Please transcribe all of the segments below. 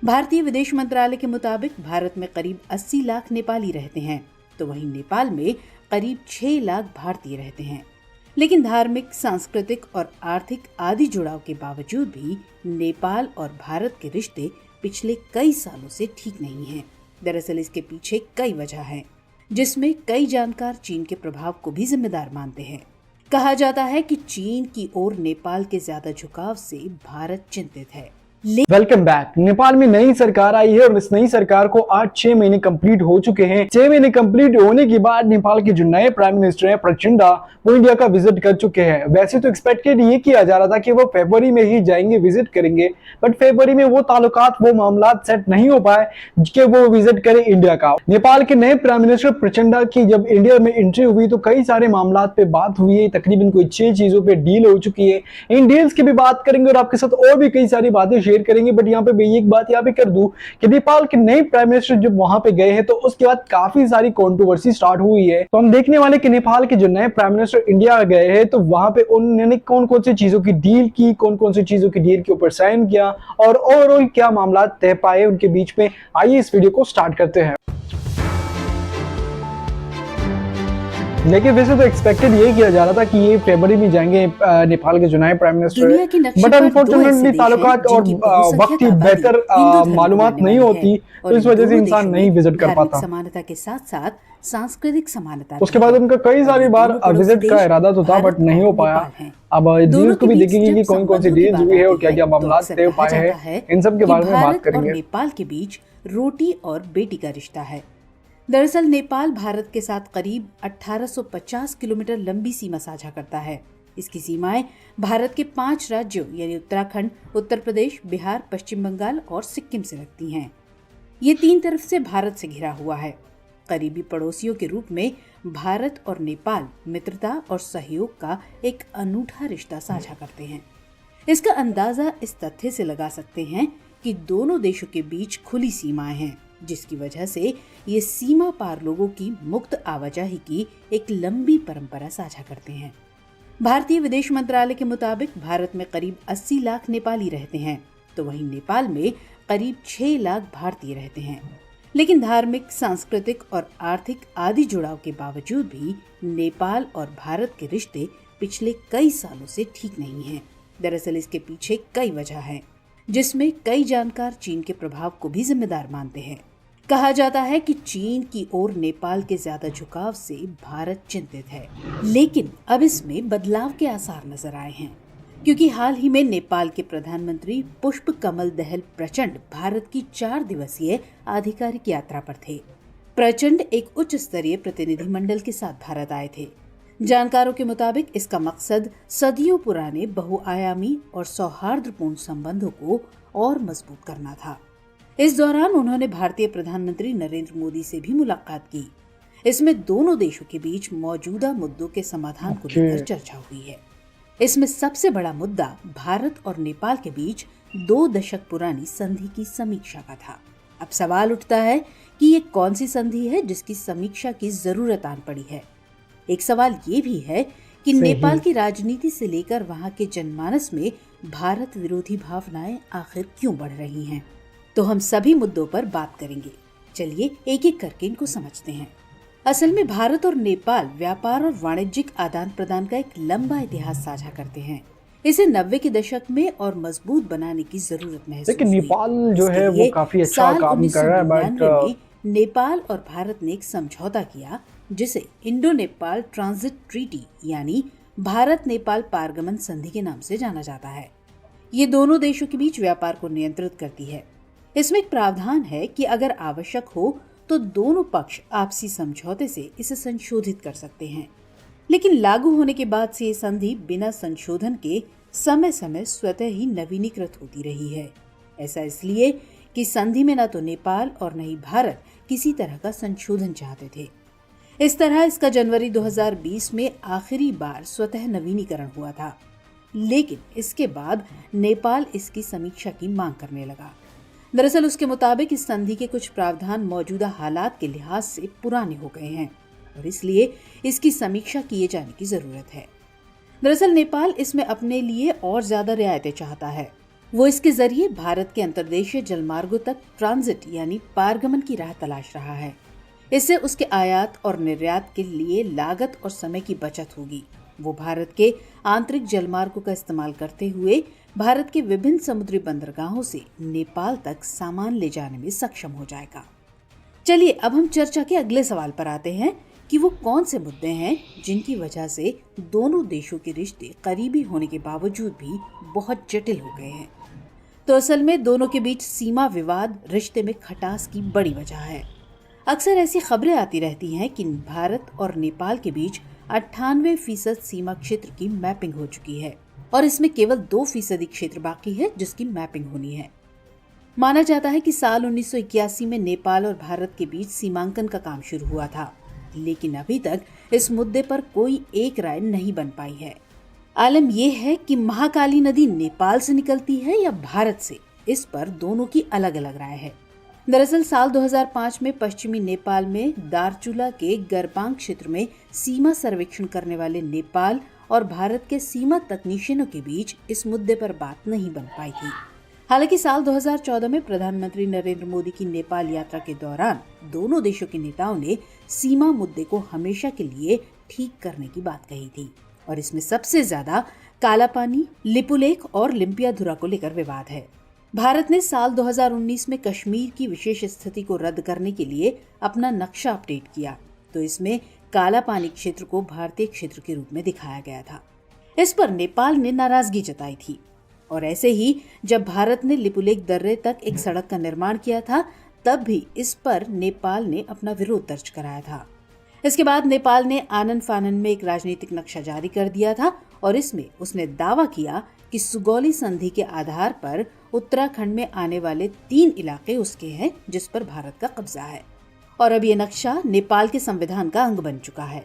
भारतीय विदेश मंत्रालय के मुताबिक भारत में करीब 80 लाख नेपाली रहते हैं, तो वहीं नेपाल में करीब 6 लाख भारतीय रहते हैं। लेकिन धार्मिक, सांस्कृतिक और आर्थिक आदि जुड़ाव के बावजूद भी नेपाल और भारत के रिश्ते पिछले कई सालों से ठीक नहीं हैं। दरअसल इसके पीछे कई वजह हैं, जिसमें कई जानकार चीन के प्रभाव को भी जिम्मेदार मानते हैं। कहा जाता है कि चीन की ओर नेपाल के ज्यादा झुकाव से भारत चिंतित है। Welcome back. नेपाल में नई सरकार आई है और इस नई सरकार को आज 6 महीने कंप्लीट हो चुके हैं। 6 महीने कंप्लीट होने के बाद नेपाल के जो नए प्राइम मिनिस्टर हैं प्रचंडा, वो इंडिया का विजिट कर चुके हैं। वैसे तो एक्सपेक्टेड ये किया जा रहा था कि वो फरवरी में ही जाएंगे, विजिट करेंगे, बट फरवरी में वो ताल्लुकात, वो मामला सेट नहीं हो पाए कि वो विजिट करे इंडिया का। नेपाल के नए प्राइम मिनिस्टर प्रचंडा की जब इंडिया में एंट्री हुई तो कई सारे मामला पे बात हुई है। तकरीबन कोई 6 चीजों पे डील हो चुकी है। इन डील्स की भी बात करेंगे और आपके साथ और भी कई सारी बातें शेयर करेंगे। बट यहाँ पे मैं एक बात यहाँ पे कर दूं कि नेपाल के नए प्राइम मिनिस्टर जब वहां पे गए हैं तो उसके बाद काफी सारी कंट्रोवर्सी स्टार्ट हुई है। तो हम देखने वाले कि नेपाल के जो नए प्राइम मिनिस्टर इंडिया गए हैं तो वहां पे उन्होंने कौन कौन सी चीजों की डील की, कौन कौन सी चीजों की डील के ऊपर साइन किया और ओवरऑल क्या मामला तय पाए उनके बीच में। आइए इस वीडियो को स्टार्ट करते हैं। लेकिन वैसे तो एक्सपेक्टेड ये किया जा रहा था कि ये फरवरी में जाएंगे नेपाल के जो नए प्राइम मिनिस्टर, बट अनफॉर्चुनेटली ताल्लुकात और वक्त की बेहतर मालूमात नहीं होती तो इस वजह से इंसान नहीं विजिट कर पाता। समानता के साथ साथ सांस्कृतिक समानता, उसके बाद उनका कई सारी बार विजिट का इरादा तो था बट नहीं हो पाया। अब डील्स को भी देखेंगे कि कौन कौन सी डील्स हुई है और क्या क्या मामला तय पाए हैं, इन सब के बारे में बात करेंगे। नेपाल के बीच रोटी और बेटी का रिश्ता है। दरअसल नेपाल भारत के साथ करीब 1850 किलोमीटर लंबी सीमा साझा करता है। इसकी सीमाएं भारत के 5 राज्यों यानी उत्तराखंड, उत्तर प्रदेश, बिहार, पश्चिम बंगाल और सिक्किम से लगती हैं। ये 3 तरफ से भारत से घिरा हुआ है। करीबी पड़ोसियों के रूप में भारत और नेपाल मित्रता और सहयोग का एक अनूठा रिश्ता साझा करते हैं। इसका अंदाजा इस तथ्य से लगा सकते हैं कि दोनों देशों के बीच खुली सीमाएं हैं, जिसकी वजह से ये सीमा पार लोगों की मुक्त आवाजाही की एक लंबी परंपरा साझा करते हैं। भारतीय विदेश मंत्रालय के मुताबिक भारत में करीब 80 लाख नेपाली रहते हैं, तो वहीं नेपाल में करीब 6 लाख भारतीय रहते हैं। लेकिन धार्मिक, सांस्कृतिक और आर्थिक आदि जुड़ाव के बावजूद भी नेपाल और भारत के रिश्ते पिछले कई सालों से ठीक नहीं हैं। दरअसल इसके पीछे कई वजह हैं, जिसमें कई जानकार चीन के प्रभाव को भी जिम्मेदार मानते हैं। कहा जाता है कि चीन की ओर नेपाल के ज्यादा झुकाव से भारत चिंतित है। लेकिन अब इसमें बदलाव के आसार नजर आए हैं, क्योंकि हाल ही में नेपाल के प्रधानमंत्री पुष्प कमल दहल प्रचंड भारत की 4 दिवसीय आधिकारिक यात्रा पर थे। प्रचंड एक उच्च स्तरीय प्रतिनिधिमंडल के साथ भारत आए थे। जानकारों के मुताबिक इसका मकसद सदियों पुराने बहुआयामी और सौहार्दपूर्ण संबंधों को और मजबूत करना था। इस दौरान उन्होंने भारतीय प्रधानमंत्री नरेंद्र मोदी से भी मुलाकात की। इसमें दोनों देशों के बीच मौजूदा मुद्दों के समाधान को लेकर चर्चा हुई है। इसमें सबसे बड़ा मुद्दा भारत और नेपाल के बीच 2 दशक पुरानी संधि की समीक्षा का था। अब सवाल उठता है कि ये कौन सी संधि है जिसकी समीक्षा की जरूरत आन पड़ी है। एक सवाल ये भी है कि नेपाल की राजनीति से लेकर वहां के जनमानस में भारत विरोधी भावनाएं आखिर क्यों बढ़ रही हैं? तो हम सभी मुद्दों पर बात करेंगे। चलिए एक एक करके इनको समझते हैं। असल में भारत और नेपाल व्यापार और वाणिज्यिक आदान प्रदान का एक लंबा इतिहास साझा करते हैं। इसे 90 के दशक में और मजबूत बनाने की जरूरत महसूस हुई। लेकिन नेपाल जो है वो काफी अच्छा काम कर रहा है। बट नेपाल और भारत ने एक समझौता किया जिसे इंडो नेपाल ट्रांजिट ट्रीटी यानी भारत नेपाल पारगमन संधि के नाम से जाना जाता है। ये दोनों देशों के बीच व्यापार को नियंत्रित करती है। इसमें एक प्रावधान है कि अगर आवश्यक हो तो दोनों पक्ष आपसी समझौते से इसे संशोधित कर सकते हैं। लेकिन लागू होने के बाद से ये संधि बिना संशोधन के समय समय स्वतः ही नवीनीकृत होती रही है। ऐसा इसलिए कि संधि में न तो नेपाल और न ही भारत किसी तरह का संशोधन चाहते थे। इस तरह इसका जनवरी 2020 में आखिरी बार स्वतः नवीनीकरण हुआ था। लेकिन इसके बाद नेपाल इसकी समीक्षा की मांग करने लगा। दरअसल उसके मुताबिक इस संधि के कुछ प्रावधान मौजूदा हालात के लिहाज से पुराने हो गए हैं और इसलिए इसकी समीक्षा किए जाने की जरूरत है। दरअसल नेपाल इसमें अपने लिए और ज्यादा रियायतें चाहता है। वो इसके जरिए भारत के अंतर्देशीय जलमार्गों तक ट्रांजिट यानी पारगमन की राह तलाश रहा है। इससे उसके आयात और निर्यात के लिए लागत और समय की बचत होगी। वो भारत के आंतरिक जलमार्गों का इस्तेमाल करते हुए भारत के विभिन्न समुद्री बंदरगाहों से नेपाल तक सामान ले जाने में सक्षम हो जाएगा। चलिए अब हम चर्चा के अगले सवाल पर आते हैं कि वो कौन से मुद्दे हैं जिनकी वजह से दोनों देशों के रिश्ते करीबी होने के बावजूद भी बहुत जटिल हो गए हैं। तो असल में दोनों के बीच सीमा विवाद रिश्ते में खटास की बड़ी वजह है। अक्सर ऐसी खबरें आती रहती हैं कि भारत और नेपाल के बीच 98% सीमा क्षेत्र की मैपिंग हो चुकी है और इसमें केवल 2% क्षेत्र बाकी है जिसकी मैपिंग होनी है। माना जाता है कि साल 1981 में नेपाल और भारत के बीच सीमांकन का काम शुरू हुआ था, लेकिन अभी तक इस मुद्दे पर कोई एक राय नहीं बन पाई है। आलम यह है कि महाकाली नदी नेपाल से निकलती है या भारत से, इस पर दोनों की अलग अलग राय है। दरअसल साल 2005 में पश्चिमी नेपाल में दार्चुला के गरबांग क्षेत्र में सीमा सर्वेक्षण करने वाले नेपाल और भारत के सीमा तकनीशियनों के बीच इस मुद्दे पर बात नहीं बन पाई थी। हालांकि साल 2014 में प्रधानमंत्री नरेंद्र मोदी की नेपाल यात्रा के दौरान दोनों देशों के नेताओं ने सीमा मुद्दे को हमेशा के लिए ठीक करने की बात कही थी और इसमें सबसे ज्यादा कालापानी, लिपुलेख और लिम्पियाधुरा को लेकर विवाद है। भारत ने साल 2019 में कश्मीर की विशेष स्थिति को रद्द करने के लिए अपना नक्शा अपडेट किया, तो इसमें कालापानी क्षेत्र को भारतीय क्षेत्र के रूप में दिखाया गया था। इस पर नेपाल ने नाराजगी जताई थी और ऐसे ही जब भारत ने लिपुलेख दर्रे तक एक सड़क का निर्माण किया था, तब भी इस पर नेपाल ने अपना विरोध दर्ज कराया था। इसके बाद नेपाल ने आनन फानन में एक राजनीतिक नक्शा जारी कर दिया था और इसमें उसने दावा किया कि सुगौली संधि के आधार पर उत्तराखंड में आने वाले 3 इलाके उसके हैं जिस पर भारत का कब्जा है और अब ये नक्शा नेपाल के संविधान का अंग बन चुका है।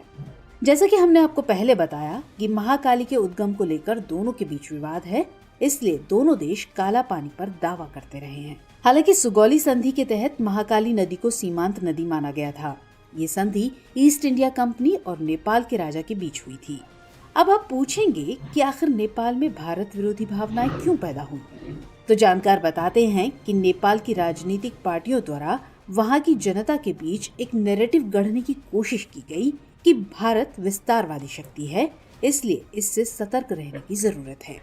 जैसा कि हमने आपको पहले बताया कि महाकाली के उद्गम को लेकर दोनों के बीच विवाद है, इसलिए दोनों देश काला पानी पर दावा करते रहे हैं। हालांकि सुगौली संधि के तहत महाकाली नदी को सीमांत नदी माना गया था। ये संधि ईस्ट इंडिया कंपनी और नेपाल के राजा के बीच हुई थी। अब आप पूछेंगे कि आखिर नेपाल में भारत विरोधी भावनाएं क्यों पैदा हुई? तो जानकार बताते हैं कि नेपाल की राजनीतिक पार्टियों द्वारा वहां की जनता के बीच एक नैरेटिव गढ़ने की कोशिश की गई कि भारत विस्तारवादी शक्ति है, इसलिए इससे सतर्क रहने की जरूरत है।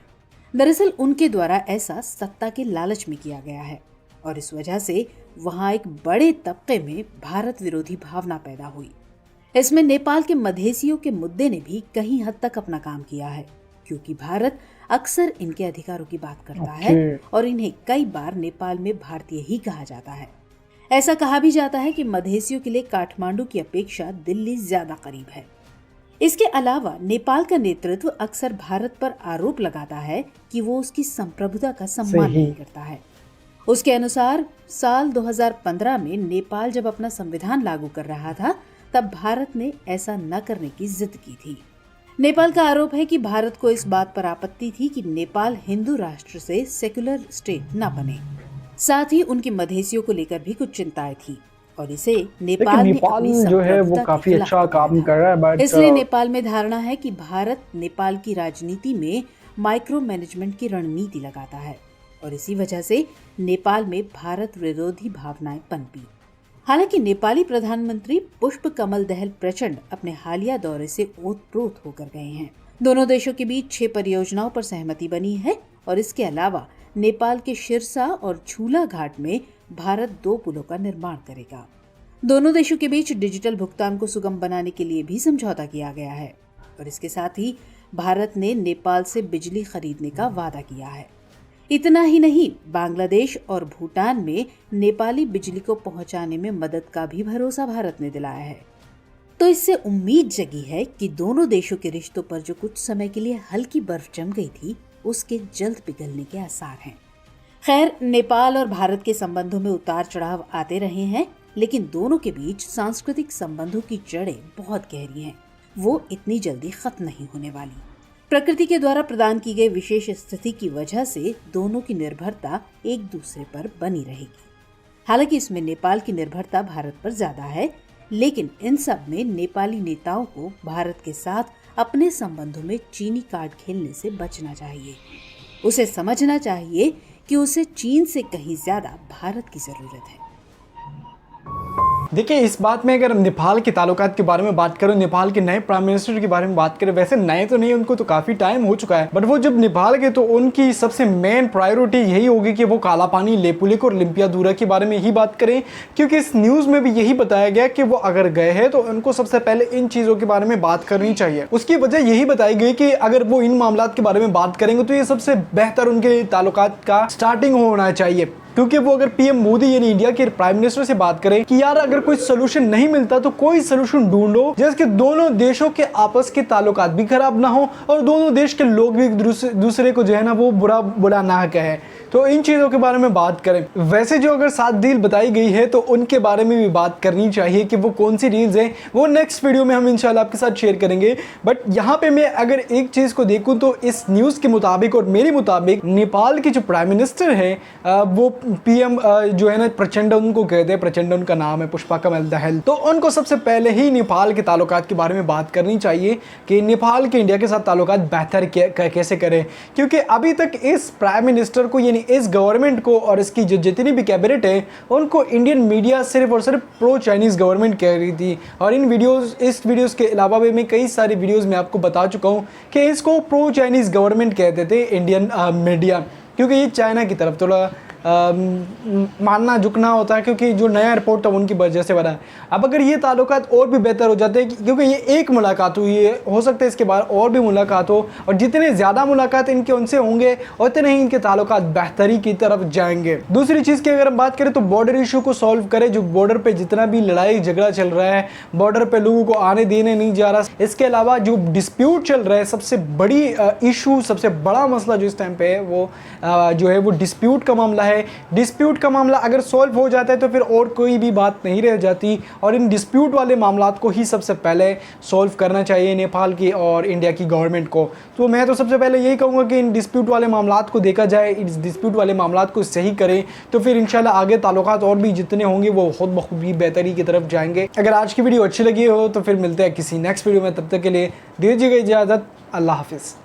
दरअसल उनके द्वारा ऐसा सत्ता के लालच में किया गया है और इस वजह से वहां एक बड़े तबके में भारत विरोधी भावना पैदा हुई। इसमें नेपाल के मधेसियों के मुद्दे ने भी कहीं हद तक अपना काम किया है, क्योंकि भारत अक्सर इनके अधिकारों की बात करता है और इन्हें कई बार नेपाल में भारतीय ही कहा जाता है। ऐसा कहा भी जाता है कि मधेसियों के लिए काठमांडू की अपेक्षा दिल्ली ज्यादा करीब है। इसके अलावा नेपाल का नेतृत्व अक्सर भारत पर आरोप लगाता है कि वो उसकी संप्रभुता का सम्मान नहीं करता है। उसके अनुसार साल 2015 में नेपाल जब अपना संविधान लागू कर रहा था, तब भारत ने ऐसा न करने की जिद की थी। नेपाल का आरोप है कि भारत को इस बात पर आपत्ति थी कि नेपाल हिंदू राष्ट्र से सेक्युलर स्टेट न बने। साथ ही उनकी मधेसियों को लेकर भी कुछ चिंताएं थी और इसे नेपाल जो है वो काफी अच्छा काम कर रहा है, बट इसलिए नेपाल में धारणा है कि भारत नेपाल की राजनीति में माइक्रो मैनेजमेंट की रणनीति लगाता है और इसी वजह से नेपाल में भारत विरोधी भावनाएं पनपी। हालांकि नेपाली प्रधानमंत्री पुष्प कमल दहल प्रचंड अपने हालिया दौरे से ओतप्रोत होकर गए हैं। दोनों देशों के बीच 6 परियोजनाओं पर सहमति बनी है और इसके अलावा नेपाल के शिरसा और झूला घाट में भारत 2 पुलों का निर्माण करेगा। दोनों देशों के बीच डिजिटल भुगतान को सुगम बनाने के लिए भी समझौता किया गया है और इसके साथ ही भारत ने नेपाल से बिजली खरीदने का वादा किया है। इतना ही नहीं, बांग्लादेश और भूटान में नेपाली बिजली को पहुंचाने में मदद का भी भरोसा भारत ने दिलाया है। तो इससे उम्मीद जगी है कि दोनों देशों के रिश्तों पर जो कुछ समय के लिए हल्की बर्फ जम गई थी, उसके जल्द पिघलने के आसार हैं। खैर, नेपाल और भारत के संबंधों में उतार चढ़ाव आते रहे हैं, लेकिन दोनों के बीच सांस्कृतिक संबंधों की जड़ें बहुत गहरी हैं। वो इतनी जल्दी खत्म नहीं होने वाली। प्रकृति के द्वारा प्रदान की गई विशेष स्थिति की वजह से दोनों की निर्भरता एक दूसरे पर बनी रहेगी। हालांकि इसमें नेपाल की निर्भरता भारत पर ज्यादा है, लेकिन इन सब में नेपाली नेताओं को भारत के साथ अपने संबंधों में चीनी कार्ड खेलने से बचना चाहिए। उसे समझना चाहिए कि उसे चीन से कहीं ज्यादा भारत की जरूरत है। देखिए, इस बात में अगर हम नेपाल के ताल्लुकात के बारे में बात करें, नेपाल के नए प्राइम मिनिस्टर के बारे में बात करें, वैसे नए तो नहीं, उनको तो काफ़ी टाइम हो चुका है, बट वो जब नेपाल गए तो उनकी सबसे मेन प्रायोरिटी यही होगी कि वो काला पानी, लेपुलेख और लिम्पियाधुरा के बारे में ही बात करें, क्योंकि इस न्यूज़ में भी यही बताया गया कि वो अगर गए हैं तो उनको सबसे पहले इन चीज़ों के बारे में बात करनी चाहिए। उसकी वजह यही बताई गई कि अगर वो इन मामलात के बारे में बात करेंगे तो ये सबसे बेहतर उनके ताल्लुकात का स्टार्टिंग होना चाहिए, क्योंकि वो अगर पीएम मोदी यानी इंडिया के प्राइम मिनिस्टर से बात करें कि यार अगर कोई सोल्यूशन नहीं मिलता तो कोई सोल्यूशन ढूंढो जिसके दोनों देशों के आपस के ताल्लुकात भी खराब ना हो और दोनों देश के लोग भी दूसरे को जो है ना वो बुरा ना कहे, तो इन चीज़ों के बारे में बात करें। वैसे जो अगर 7 डील बताई गई है तो उनके बारे में भी बात करनी चाहिए कि वो कौन सी डील्स हैं, वो नेक्स्ट वीडियो में हम इंशाल्लाह आपके साथ शेयर करेंगे। बट यहाँ पे मैं अगर एक चीज़ को देखूँ तो इस न्यूज़ के मुताबिक और मेरे मुताबिक नेपाल के जो प्राइम मिनिस्टर है वो पीएम जो है ना प्रचंड, उनको कहते हैं, प्रचंड उनका नाम है, पुष्पकमल दहल, तो उनको सबसे पहले ही नेपाल के ताल्लुकात के बारे में बात करनी चाहिए कि नेपाल के इंडिया के साथ ताल्लुकात बेहतर कैसे करें, क्योंकि अभी तक इस प्राइम मिनिस्टर को यानी इस गवर्नमेंट को और इसकी जो जितनी भी कैबिनेट है उनको इंडियन मीडिया सिर्फ और सिर्फ प्रो चाइनीज़ गवर्नमेंट कह रही थी। और इस वीडियोज़ के अलावा भी मैं कई सारी वीडियोज़ में आपको बता चुका हूँ कि इसको प्रो चाइनीज़ गवर्नमेंट कहते थे इंडियन मीडिया, क्योंकि ये चाइना की तरफ थोड़ा मानना झुकना होता है, क्योंकि जो नया एयरपोर्ट था उनकी वजह से बना है। अब अगर ये ताल्लुकात और भी बेहतर हो जाते हैं, क्योंकि ये एक मुलाकात हुई है, हो सकता है इसके बाद और भी मुलाकात हो, और जितने ज़्यादा मुलाकात इनके उनसे होंगे उतने ही इनके ताल्लुकात बेहतरी की तरफ जाएंगे। दूसरी चीज़ की अगर हम बात करें तो बॉर्डर इशू को सॉल्व करें, जो बॉर्डर पर जितना भी लड़ाई झगड़ा चल रहा है, बॉर्डर पर लोगों को आने देने नहीं जा रहा, इसके अलावा जो डिस्प्यूट चल रहा है, सबसे बड़ी इशू, सबसे बड़ा मसला जो इस टाइम पे है वो जो है वो डिस्प्यूट का मामला है। डिस्प्यूट का मामला अगर सॉल्व हो जाता है तो फिर और कोई भी बात नहीं रह जाती, और इन डिस्प्यूट वाले मामलात को ही सबसे पहले सॉल्व करना चाहिए नेपाल की और इंडिया की गवर्नमेंट को। तो मैं तो सबसे पहले यही कहूँगा कि इन डिस्प्यूट वाले मामलात को देखा जाए, इस डिस्प्यूट वाले मामलात को सही करें, तो फिर इंशाल्लाह आगे ताल्लुकात और भी जितने होंगे वो खुद बखूबी बेहतरी की तरफ जाएंगे। अगर आज की वीडियो अच्छी लगी हो तो फिर मिलते हैं किसी नेक्स्ट वीडियो में, तब तक के लिए दीजिएगा इजाज़त, अल्लाह हाफिज़।